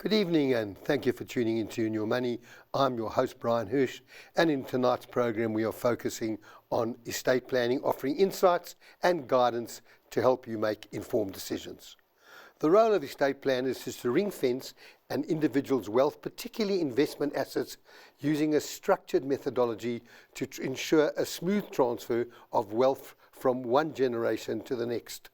Good evening and thank you for tuning into In Your Money. I'm your host Bryan, and in tonight's program we are focusing on estate planning, offering insights and guidance to help you make informed decisions. The role of estate planners is to ring fence an individual's wealth, particularly investment assets, using a structured methodology to ensure a smooth transfer of wealth from one generation to the next.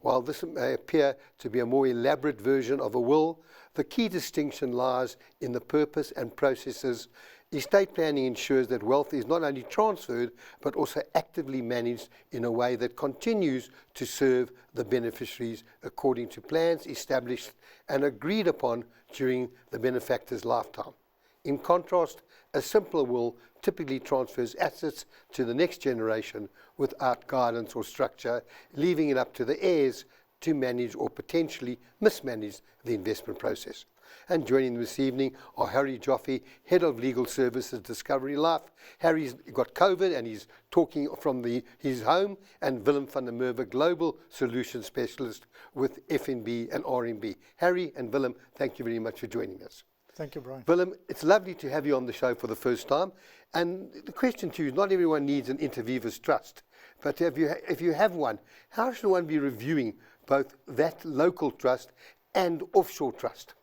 While this may appear to be a more elaborate version of a will, the key distinction lies in the purpose and processes. Estate planning ensures that wealth is not only transferred, but also actively managed in a way that continues to serve the beneficiaries according to plans established and agreed upon during the benefactor's lifetime. In contrast, a simple will typically transfers assets to the next generation without guidance or structure, leaving it up to the heirs to manage or potentially mismanage the investment process. And joining them this evening are Harry Joffe, Head of Legal Services, Discovery Life. Harry's got COVID and he's talking from his home, and Willem van der Merwe, Global Solution Specialist with FNB and RMB. Harry and Willem, thank you very much for joining us. Thank you, Bryan. Willem, it's lovely to have you on the show for the first time. And the question to you is, not everyone needs an inter vivos trust, but if you have one, how should one be reviewing both that local trust and offshore trust?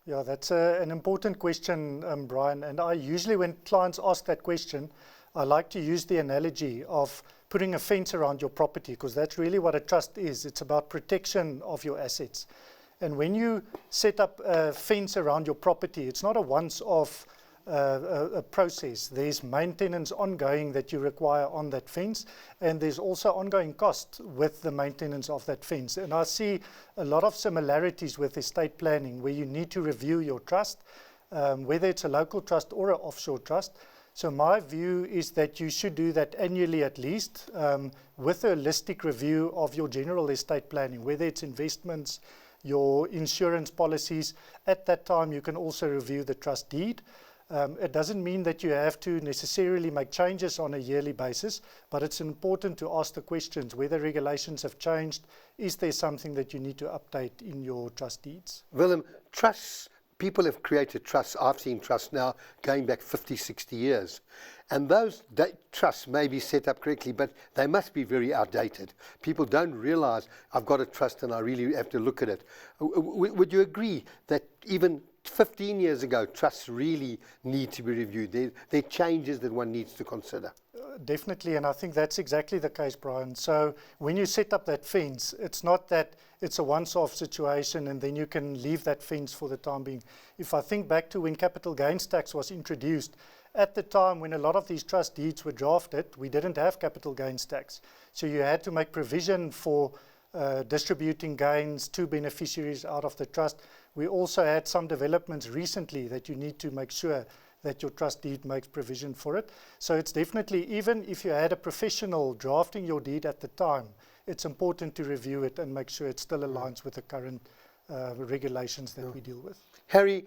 Yeah, that's an important question, Bryan. And I usually, when clients ask that question, I like to use the analogy of putting a fence around your property, because that's really what a trust is. It's about protection of your assets. And when you set up a fence around your property, it's not a once-off a process. There's maintenance ongoing that you require on that fence, and there's also ongoing cost with the maintenance of that fence. And I see a lot of similarities with estate planning, where you need to review your trust, whether it's a local trust or an offshore trust. So my view is that you should do that annually at least, with a holistic review of your general estate planning, whether it's investments, your insurance policies. At that time, you can also review the trust deed. It doesn't mean that you have to necessarily make changes on a yearly basis, but it's important to ask the questions whether regulations have changed. Is there something that you need to update in your trust deeds? Willem, trusts, people have created trusts. I've seen trusts now going back 50, 60 years. And those trusts may be set up correctly, but they must be very outdated. People don't realize I've got a trust and I really have to look at it. Would you agree that even 15 years ago, trusts really need to be reviewed? There are changes that one needs to consider. Definitely, and I think that's exactly the case, Bryan. So when you set up that fence, it's not that it's a once-off situation and then you can leave that fence for the time being. If I think back to when capital gains tax was introduced, at the time when a lot of these trust deeds were drafted, we didn't have capital gains tax. So you had to make provision for distributing gains to beneficiaries out of the trust. We also had some developments recently that you need to make sure that your trust deed makes provision for it. So it's definitely, even if you had a professional drafting your deed at the time, it's important to review it and make sure it still aligns with the current regulations that we deal with. Harry,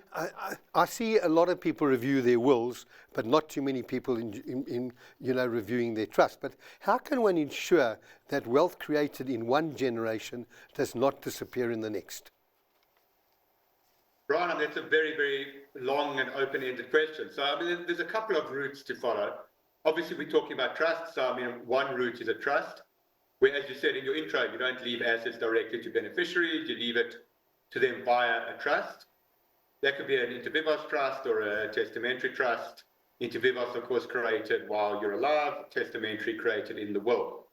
I see a lot of people review their wills, but not too many people in reviewing their trust. But how can one ensure that wealth created in one generation does not disappear in the next? Bryan, that's a very, very long and open-ended question. So, there's a couple of routes to follow. Obviously, we're talking about trust. So, one route is a trust, where, as you said in your intro, you don't leave assets directly to beneficiaries, you leave it to them via a trust. That could be an inter vivos trust or a testamentary trust. Inter vivos, of course, created while you're alive, testamentary created in the will.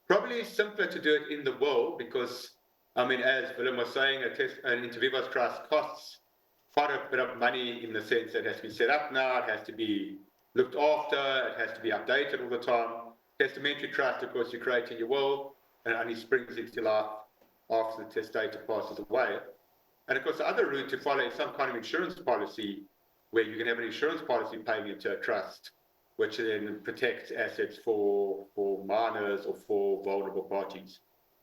Probably simpler to do it in the will because, as Willem was saying, an inter vivos trust costs quite a bit of money in the sense that it has to be set up now, it has to be looked after, it has to be updated all the time. Testamentary trust, of course, you create in your will and it only springs into life after the testator passes away. And of course, the other route to follow is some kind of insurance policy where you can have an insurance policy paying into a trust, which then protects assets for minors or for vulnerable parties.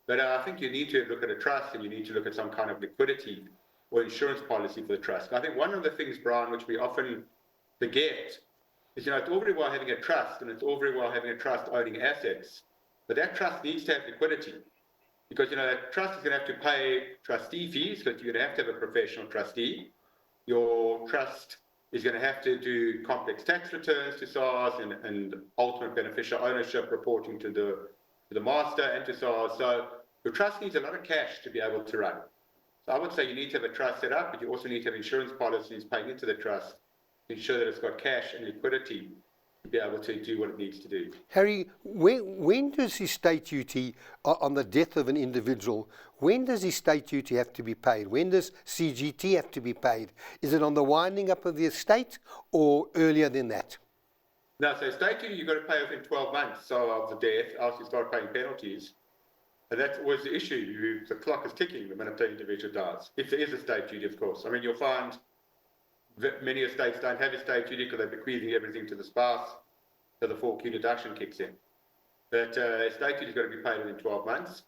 But I think you need to look at a trust and you need to look at some kind of liquidity or insurance policy for the trust. I think one of the things, Bryan, which we often forget is, it's all very well having a trust and it's all very well having a trust owning assets, but that trust needs to have liquidity. Because, that trust is going to have to pay trustee fees because you're going to have a professional trustee. your trust is going to have to do complex tax returns to SARS and ultimate beneficial ownership reporting to the master and to SARS. So your trust needs a lot of cash to be able to run. So I would say you need to have a trust set up, but you also need to have insurance policies paying into the trust to ensure that it's got cash and liquidity to be able to do what it needs to do. Harry, when does estate duty on the death of an individual, when does estate duty have to be paid? When does CGT have to be paid? Is it on the winding up of the estate or earlier than that? No, so estate duty you've got to pay within 12 months of the death, else you start paying penalties. And that was the issue. The clock is ticking the minute the individual dies. If there is estate duty, of course. I mean, you'll find that many estates don't have estate duty because they're bequeathing everything to the spouse, so the 4Q deduction kicks in. But estate duty has got to be paid within 12 months.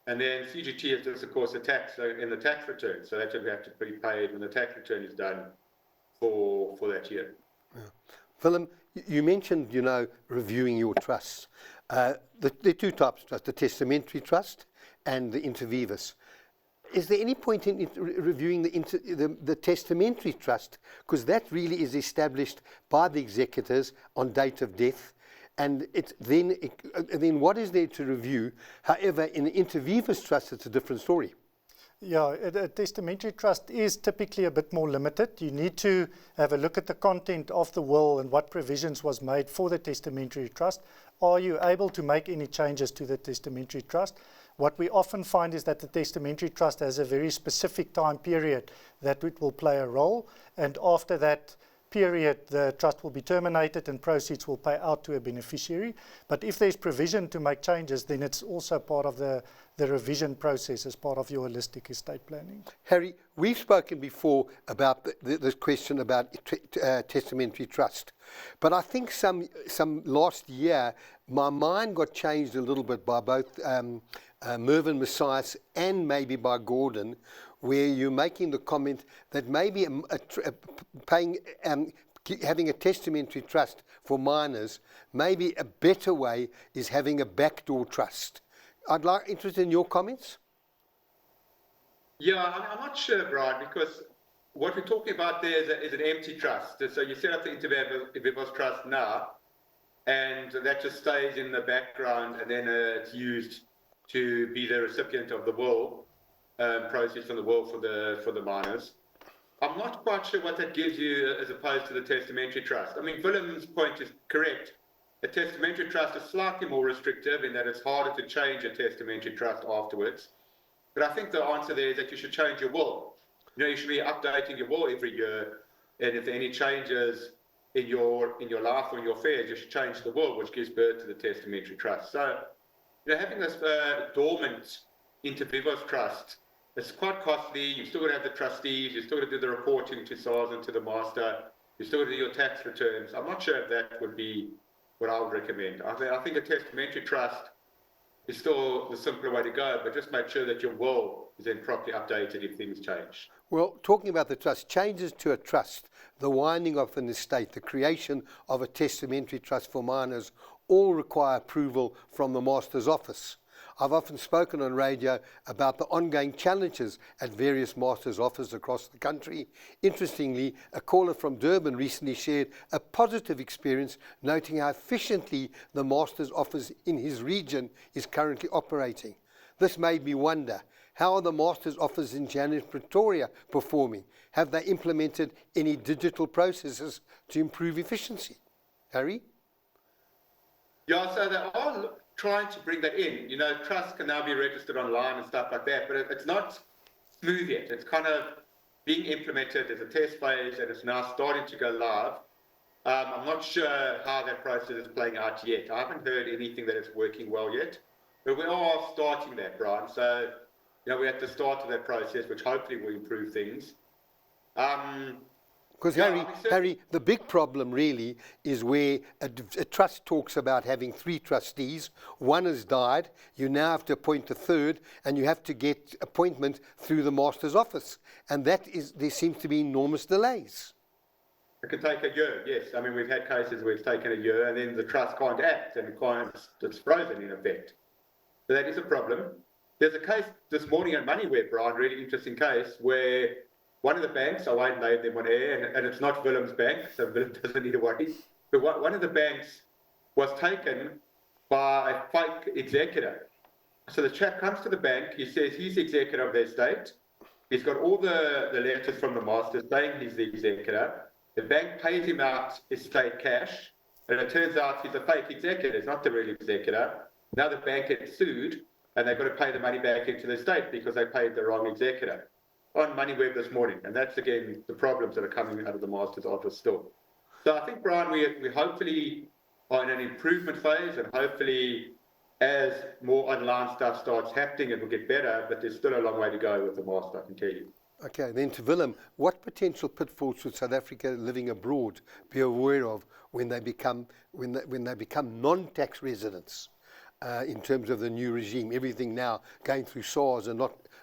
And then CGT is just, of course, a tax in the tax return. So that's what we have to be paid when the tax return is done for that year. Yeah. Willem, you mentioned, reviewing your trusts. There are two types of trust, the testamentary trust and the inter vivos. Is there any point in reviewing the testamentary trust? Because that really is established by the executors on date of death. And then what is there to review? However, in the inter vivos trust, it's a different story. Yeah, a testamentary trust is typically a bit more limited. You need to have a look at the content of the will and what provisions was made for the testamentary trust. Are you able to make any changes to the testamentary trust? What we often find is that the testamentary trust has a very specific time period that it will play a role, and after that period the trust will be terminated and proceeds will pay out to a beneficiary. But if there's provision to make changes, then it's also part of the revision process as part of your holistic estate planning. Harry, we've spoken before about this question about testamentary trust, but I think some last year my mind got changed a little bit by both Mervyn Messias and maybe by Gordon, where you're making the comment that maybe having a testamentary trust for minors, maybe a better way is having a backdoor trust. Interested in your comments? Yeah, I'm not sure, Bryan, because what we're talking about there is an empty trust. So you set up the inter vivos trust now, and that just stays in the background, and then it's used to be the recipient of the will, proceeds from the will for the minors. I'm not quite sure what that gives you as opposed to the testamentary trust. I mean, Willem's point is correct. A testamentary trust is slightly more restrictive in that it's harder to change a testamentary trust afterwards. But I think the answer there is that you should change your will. You should be updating your will every year, and if there are any changes in your life or in your affairs, you should change the will, which gives birth to the testamentary trust. So, having this dormant inter vivos trust, it's quite costly. You've still got to have the trustees, you've still got to do the reporting to SARS and to the master, you've still got to do your tax returns. I'm not sure if that would be what I would recommend. I think a testamentary trust is still the simpler way to go, but just make sure that your will is then properly updated if things change. Well, talking about the trust, changes to a trust, the winding of an estate, the creation of a testamentary trust for minors, all require approval from the master's office. I've often spoken on radio about the ongoing challenges at various masters' offices across the country. Interestingly, a caller from Durban recently shared a positive experience, noting how efficiently the master's office in his region is currently operating. This made me wonder, how are the master's offices in Johannesburg, Pretoria performing? Have they implemented any digital processes to improve efficiency? Harry? Yeah, so they are trying to bring that in. Trusts can now be registered online and stuff like that, but it's not smooth yet. It's kind of being implemented as a test phase, and it's now starting to go live. I'm not sure how that process is playing out yet. I haven't heard anything that it's working well yet, but we are starting that, Bryan. So, we're at the start of that process, which hopefully will improve things. Because Harry, the big problem really is where a trust talks about having 3 trustees. One has died. You now have to appoint a third, and you have to get appointment through the master's office. And there seems to be enormous delays. It can take a year, yes. I mean, we've had cases where it's taken a year, and then the trust can't act, and it's frozen in effect. So that is a problem. There's a case this morning on MoneyWeb, Bryan, really interesting case, where one of the banks, I won't name them on air, and it's not Willem's bank, so Willem doesn't need to worry, but one of the banks was taken by a fake executor. So the chap comes to the bank, he says he's the executor of their estate, he's got all the letters from the masters saying he's the executor, the bank pays him out estate cash, and it turns out he's a fake executor, he's not the real executor. Now the bank gets sued, and they've got to pay the money back into the estate because they paid the wrong executor. On MoneyWeb this morning, and that's again the problems that are coming out of the master's office still. So I think, Bryan, we hopefully are in an improvement phase, and hopefully as more online stuff starts happening, it will get better, but there's still a long way to go with the master, I can tell you. Okay, then to Willem, what potential pitfalls should South Africa living abroad be aware of when they become non-tax residents in terms of the new regime? Everything now going through SARS and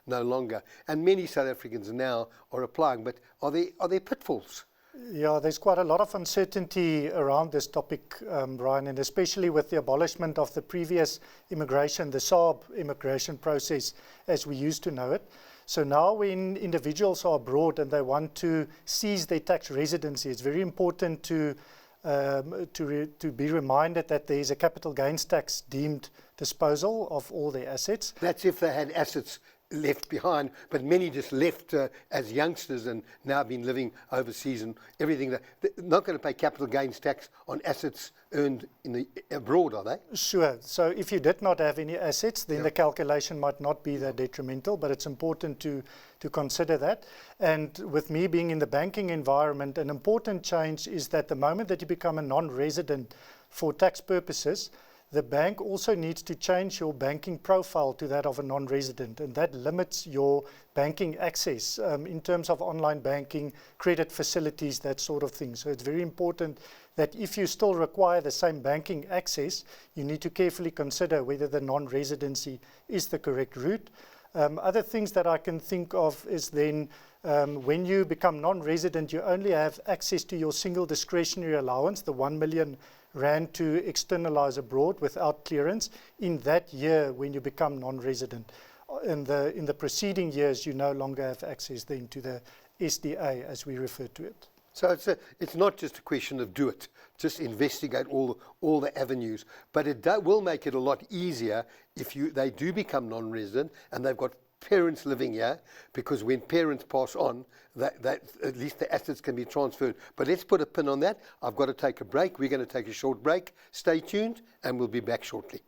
no longer, and many South Africans now are applying. But are there pitfalls? Yeah, there's quite a lot of uncertainty around this topic, Bryan, and especially with the abolishment of the previous immigration, the SARB immigration process as we used to know it. So now when individuals are abroad and they want to cease their tax residency, it's very important to be reminded that there is a capital gains tax deemed disposal of all their assets. That's if they had assets left behind, but many just left as youngsters and now been living overseas and everything. They're not going to pay capital gains tax on assets earned abroad, are they? Sure. So if you did not have any assets, then the calculation might not be that detrimental, but it's important to consider that. And with me being in the banking environment, an important change is that the moment that you become a non-resident for tax purposes, the bank also needs to change your banking profile to that of a non-resident, and that limits your banking access in terms of online banking, credit facilities, that sort of thing. So it's very important that if you still require the same banking access, you need to carefully consider whether the non-residency is the correct route. Other things that I can think of is then when you become non-resident, you only have access to your single discretionary allowance, the 1 million rand to externalize abroad without clearance in that year when you become non-resident. In the preceding years, you no longer have access then to the SDA, as we refer to it. So it's not just a question of do it, just investigate all the avenues, but it will make it a lot easier if they do become non-resident and they've got parents living here, because when parents pass on, that at least the assets can be transferred. But let's put a pin on that. I've got to take a break. We're going to take a short break. Stay tuned, and we'll be back shortly.